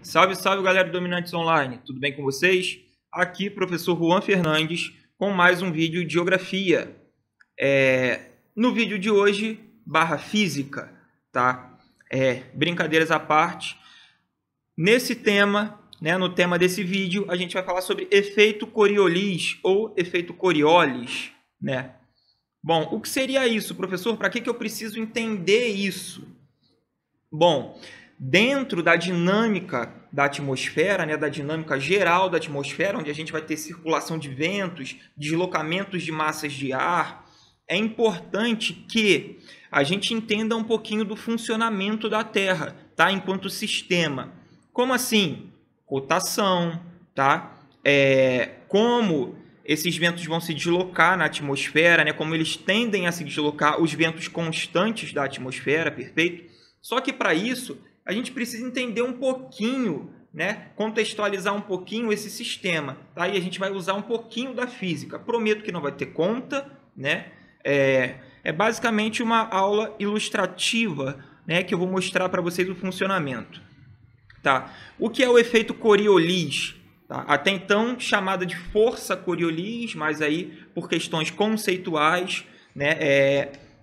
Salve, salve, galera do Dominantes Online, tudo bem com vocês? Aqui, professor Juan Fernandes, com mais um vídeo de geografia. No vídeo de hoje, barra física, tá? Brincadeiras à parte. Nesse tema, no tema desse vídeo, a gente vai falar sobre efeito Coriolis ou efeito Coriolis, né? Bom, o que seria isso, professor? Para que eu preciso entender isso? Bom, dentro da dinâmica da atmosfera, da dinâmica geral da atmosfera, onde a gente vai ter circulação de ventos, deslocamentos de massas de ar, é importante que a gente entenda um pouquinho do funcionamento da Terra, tá? Enquanto sistema. Como assim? Rotação, tá? Como esses ventos vão se deslocar na atmosfera, como eles tendem a se deslocar, os ventos constantes da atmosfera, perfeito? Só que para isso, a gente precisa entender um pouquinho, contextualizar um pouquinho esse sistema, tá? E a gente vai usar um pouquinho da física. Prometo que não vai ter conta, É basicamente uma aula ilustrativa, que eu vou mostrar para vocês o funcionamento, tá? O que é o efeito Coriolis? Tá? Até então chamada de força Coriolis, mas aí por questões conceituais,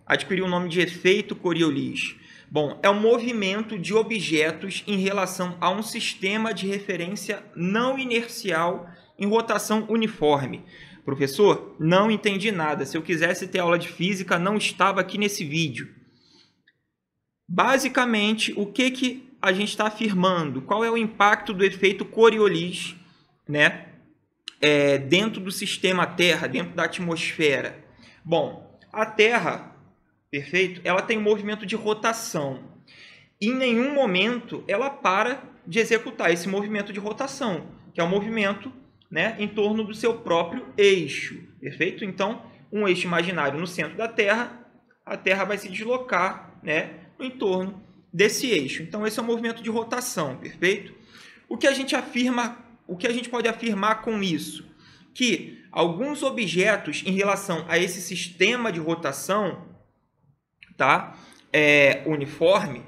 adquiriu o nome de efeito Coriolis. Bom, é um movimento de objetos em relação a um sistema de referência não inercial em rotação uniforme. Professor, não entendi nada. Se eu quisesse ter aula de física, não estava aqui nesse vídeo. Basicamente, o que a gente está afirmando? Qual é o impacto do efeito Coriolis, dentro do sistema Terra, dentro da atmosfera? Bom, a Terra, perfeito, ela tem um movimento de rotação. Em nenhum momento ela para de executar esse movimento de rotação, que é um movimento em torno do seu próprio eixo, perfeito? Então, um eixo imaginário no centro da Terra, a Terra vai se deslocar no entorno desse eixo. Então, esse é um movimento de rotação, perfeito? O que a gente pode afirmar com isso? Que alguns objetos em relação a esse sistema de rotação, tá? Uniforme,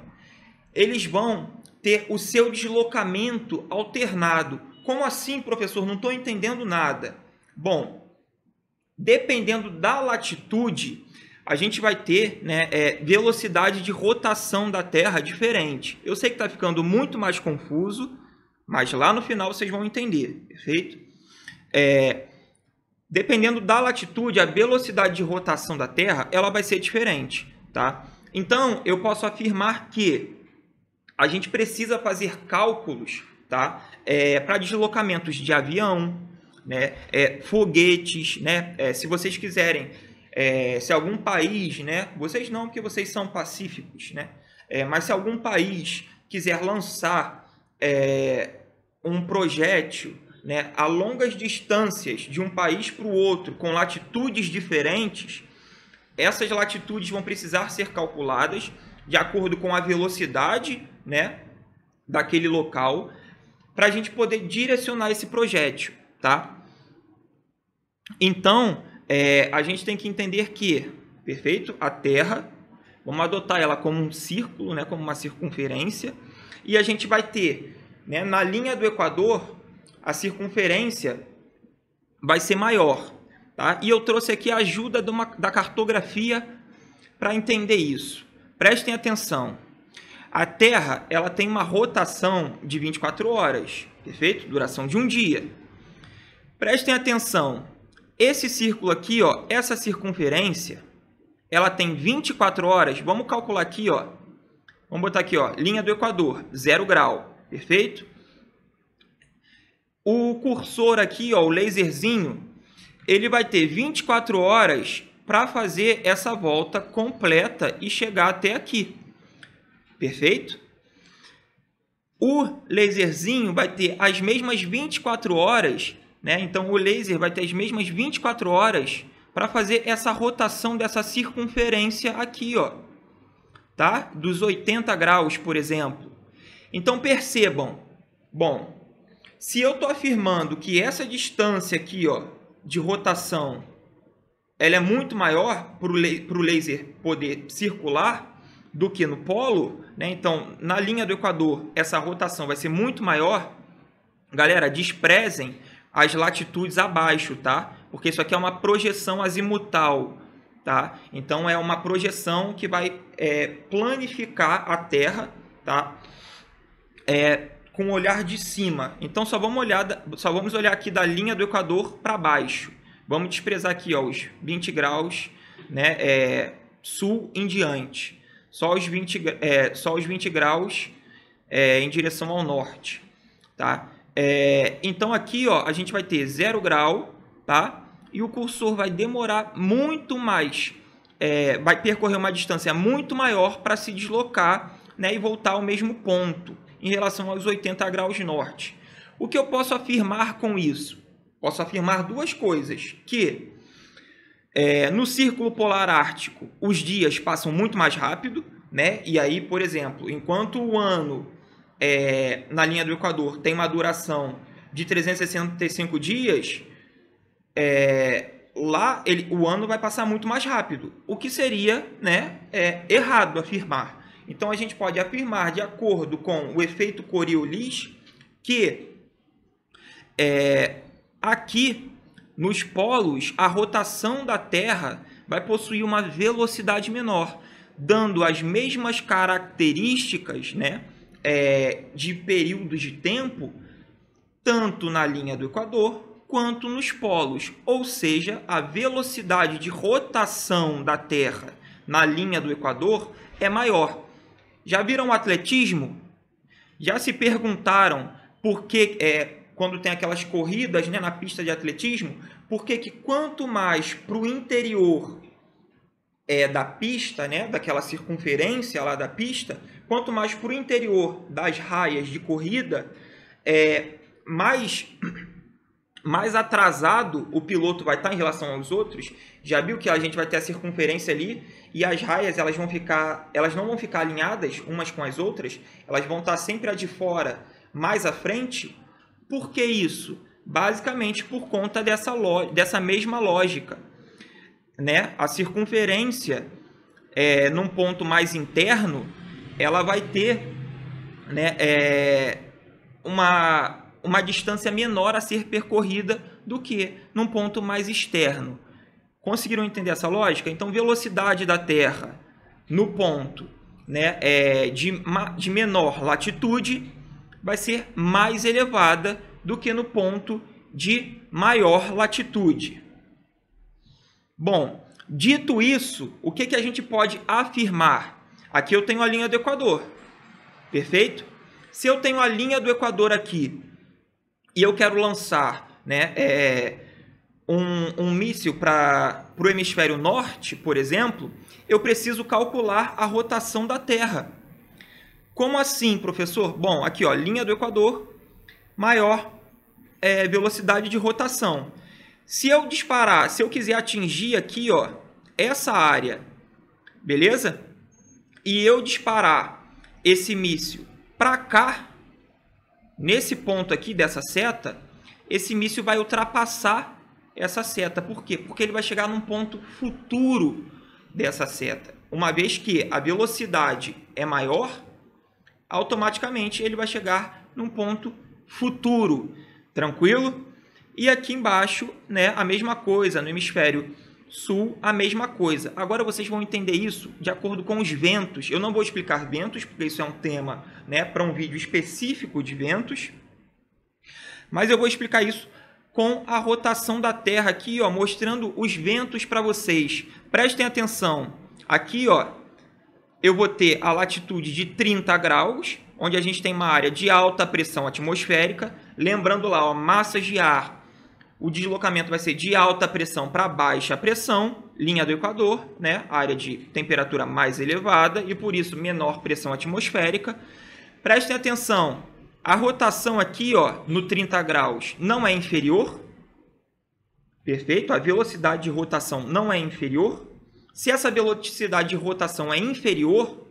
eles vão ter o seu deslocamento alternado. Como assim, professor? Não estou entendendo nada. Bom, dependendo da latitude, a gente vai ter velocidade de rotação da Terra diferente. Eu sei que está ficando muito mais confuso, mas lá no final vocês vão entender, perfeito? Dependendo da latitude, a velocidade de rotação da Terra ela vai ser diferente, tá? Então, eu posso afirmar que a gente precisa fazer cálculos, tá? Para deslocamentos de avião, foguetes, se vocês quiserem, se algum país, vocês não, porque vocês são pacíficos, mas se algum país quiser lançar um projétil a longas distâncias de um país para o outro, com latitudes diferentes, essas latitudes vão precisar ser calculadas de acordo com a velocidade daquele local, para a gente poder direcionar esse projétil, tá? Então, a gente tem que entender que, perfeito? A Terra, vamos adotar ela como um círculo, como uma circunferência, e a gente vai ter, na linha do Equador, a circunferência vai ser maior, tá? E eu trouxe aqui a ajuda da cartografia para entender isso. Prestem atenção. A Terra ela tem uma rotação de 24 horas, perfeito? Duração de um dia. Prestem atenção. Esse círculo aqui, essa circunferência, ela tem 24 horas. Vamos calcular aqui, vamos botar aqui, linha do Equador, 0 grau, perfeito? O cursor aqui, o laserzinho, ele vai ter 24 horas para fazer essa volta completa e chegar até aqui. Perfeito? O laserzinho vai ter as mesmas 24 horas, Então, o laser vai ter as mesmas 24 horas para fazer essa rotação dessa circunferência aqui, tá? Dos 80 graus, por exemplo. Então, percebam. Bom, se eu estou afirmando que essa distância aqui, de rotação, ela é muito maior para o laser poder circular do que no polo, né? Então, na linha do Equador, essa rotação vai ser muito maior. Galera, desprezem as latitudes abaixo, tá? Porque isso aqui é uma projeção azimutal, tá? Então, é uma projeção que vai planificar a Terra, tá? Com o olhar de cima. Então, só vamos olhar aqui da linha do Equador para baixo. Vamos desprezar aqui, ó, os 20 graus, né, sul em diante. Só os 20 graus em direção ao norte, tá? Então, aqui, ó, a gente vai ter 0 grau, tá? E o cursor vai demorar muito mais, vai percorrer uma distância muito maior para se deslocar, né, e voltar ao mesmo ponto em relação aos 80 graus norte. O que eu posso afirmar com isso? Posso afirmar duas coisas, que no Círculo Polar Ártico os dias passam muito mais rápido, né? E aí, por exemplo, enquanto o ano na linha do Equador tem uma duração de 365 dias, lá o ano vai passar muito mais rápido, o que seria, né, errado afirmar. Então, a gente pode afirmar, de acordo com o efeito Coriolis, que aqui nos polos a rotação da Terra vai possuir uma velocidade menor, dando as mesmas características, né, de períodos de tempo, tanto na linha do Equador quanto nos polos. Ou seja, a velocidade de rotação da Terra na linha do Equador é maior. Já viram o atletismo? Já se perguntaram por que, quando tem aquelas corridas, né, na pista de atletismo, por que quanto mais para o interior da pista, né, daquela circunferência lá da pista, quanto mais para o interior das raias de corrida, mais atrasado o piloto vai estar em relação aos outros. Já viu que a gente vai ter a circunferência ali e as raias elas não vão ficar alinhadas umas com as outras, elas vão estar sempre a de fora mais à frente. Por que isso? Basicamente por conta dessa mesma lógica, né? A circunferência num ponto mais interno, ela vai ter, né, uma distância menor a ser percorrida do que num ponto mais externo. Conseguiram entender essa lógica? Então, velocidade da Terra no ponto, né, de menor latitude vai ser mais elevada do que no ponto de maior latitude. Bom, dito isso, o que a gente pode afirmar? Aqui eu tenho a linha do Equador, perfeito? Se eu tenho a linha do Equador aqui e eu quero lançar, né, um míssil para o hemisfério norte, por exemplo, eu preciso calcular a rotação da Terra. Como assim, professor? Bom, aqui, ó, linha do Equador, maior velocidade de rotação. Se eu disparar, se eu quiser atingir aqui, ó, essa área, beleza? E eu disparar esse míssil para cá, nesse ponto aqui dessa seta, esse míssil vai ultrapassar essa seta. Por quê? Porque ele vai chegar num ponto futuro dessa seta. Uma vez que a velocidade é maior, automaticamente ele vai chegar num ponto futuro. Tranquilo? E aqui embaixo, né, a mesma coisa. No hemisfério sul, a mesma coisa. Agora vocês vão entender isso de acordo com os ventos. Eu não vou explicar ventos, porque isso é um tema, né, para um vídeo específico de ventos. Mas eu vou explicar isso com a rotação da Terra aqui, ó, mostrando os ventos para vocês. Prestem atenção. Aqui, ó, eu vou ter a latitude de 30 graus, onde a gente tem uma área de alta pressão atmosférica. Lembrando lá, ó, massas de ar. O deslocamento vai ser de alta pressão para baixa pressão, linha do Equador, né? Área de temperatura mais elevada e, por isso, menor pressão atmosférica. Prestem atenção, a rotação aqui, ó, no 30 graus não é inferior. Perfeito? A velocidade de rotação não é inferior. Se essa velocidade de rotação é inferior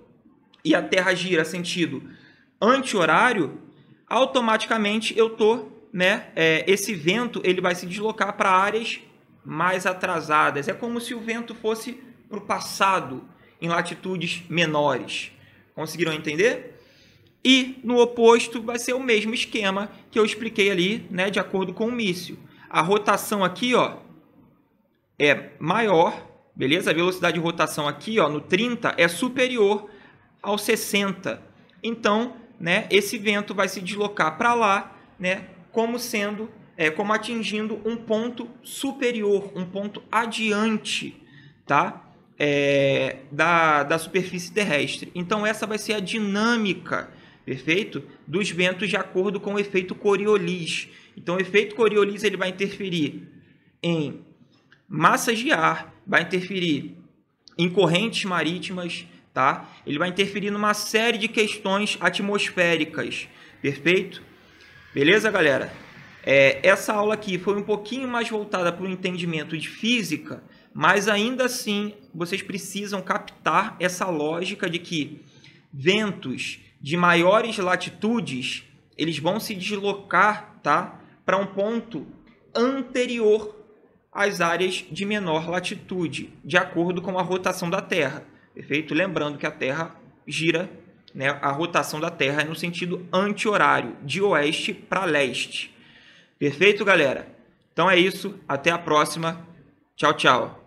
e a Terra gira sentido anti-horário, automaticamente eu estou, né, esse vento ele vai se deslocar para áreas mais atrasadas. É como se o vento fosse para o passado em latitudes menores. Conseguiram entender? E no oposto vai ser o mesmo esquema que eu expliquei ali, né, de acordo com o míssil. A rotação aqui, ó, é maior, beleza? A velocidade de rotação aqui, ó, no 30 é superior ao 60. Então, né, esse vento vai se deslocar para lá, né, como atingindo um ponto superior, um ponto adiante, tá? Da superfície terrestre. Então, essa vai ser a dinâmica, perfeito? Dos ventos de acordo com o efeito Coriolis. Então, o efeito Coriolis ele vai interferir em massas de ar, vai interferir em correntes marítimas, tá? Ele vai interferir numa série de questões atmosféricas, perfeito? Beleza, galera? Essa aula aqui foi um pouquinho mais voltada para o entendimento de física, mas ainda assim vocês precisam captar essa lógica de que ventos de maiores latitudes eles vão se deslocar, tá, para um ponto anterior às áreas de menor latitude, de acordo com a rotação da Terra. Perfeito? Lembrando que a Terra gira, né, a rotação da Terra é no sentido anti-horário, de oeste para leste. Perfeito, galera? Então é isso. Até a próxima. Tchau, tchau.